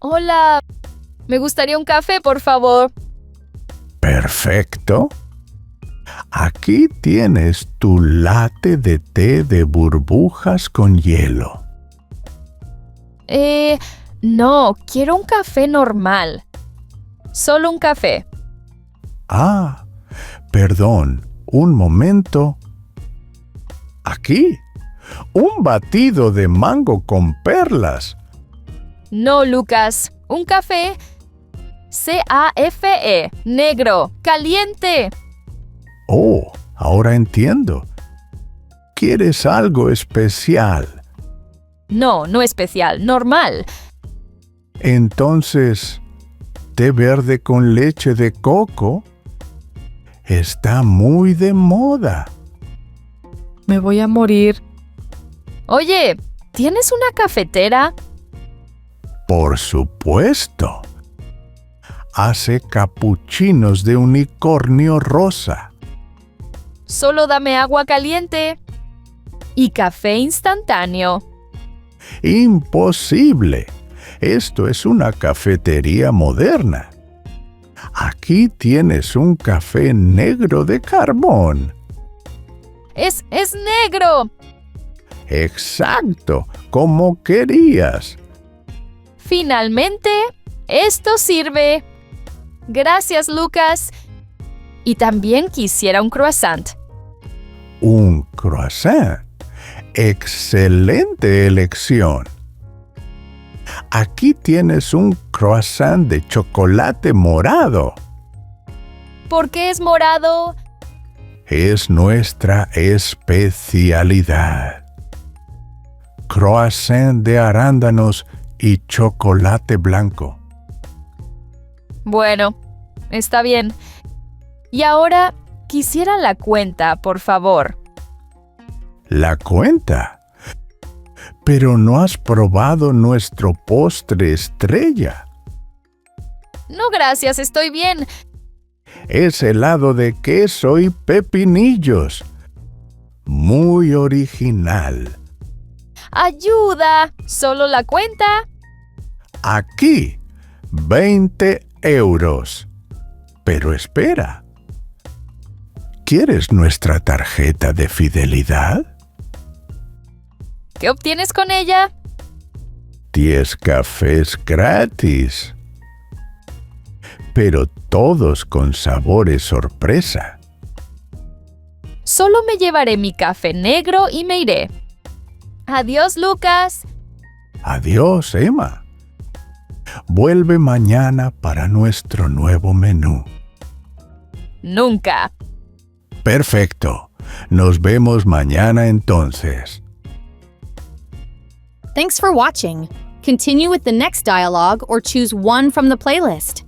Hola, me gustaría un café, por favor. Perfecto. Aquí tienes tu latte de té de burbujas con hielo. No, quiero un café normal. Solo un café. Ah, perdón, un momento. Aquí, un batido de mango con perlas. No, Lucas, un café CAFE, negro, caliente. Oh, ahora entiendo. ¿Quieres algo especial? No, no especial, normal. Entonces, té verde con leche de coco está muy de moda. Me voy a morir. Oye, ¿tienes una cafetera? Por supuesto. Hace capuchinos de unicornio rosa. Solo dame agua caliente. Y café instantáneo. Imposible. Esto es una cafetería moderna. Aquí tienes un café negro de carbón. ¡Es negro! Exacto, como querías. Finalmente, esto sirve. Gracias, Lucas. Y también quisiera un croissant. Un croissant. Excelente elección. Aquí tienes un croissant de chocolate morado. ¿Por qué es morado? Es nuestra especialidad. Croissant de arándanos y chocolate blanco. Bueno, está bien. Y ahora quisiera la cuenta, por favor. La cuenta. Pero no has probado nuestro postre estrella. No, gracias, estoy bien. Es helado de queso y pepinillos. Muy original. ¡Ayuda! ¿Solo la cuenta? Aquí, 20 euros. Pero espera. ¿Quieres nuestra tarjeta de fidelidad? ¿Qué obtienes con ella? 10 cafés gratis. Pero todos con sabores sorpresa. Solo me llevaré mi café negro y me iré. Adiós, Lucas. Adiós, Emma. Vuelve mañana para nuestro nuevo menú. Nunca. Perfecto. Nos vemos mañana entonces. Thanks for watching. Continue with the next dialogue or choose one from the playlist.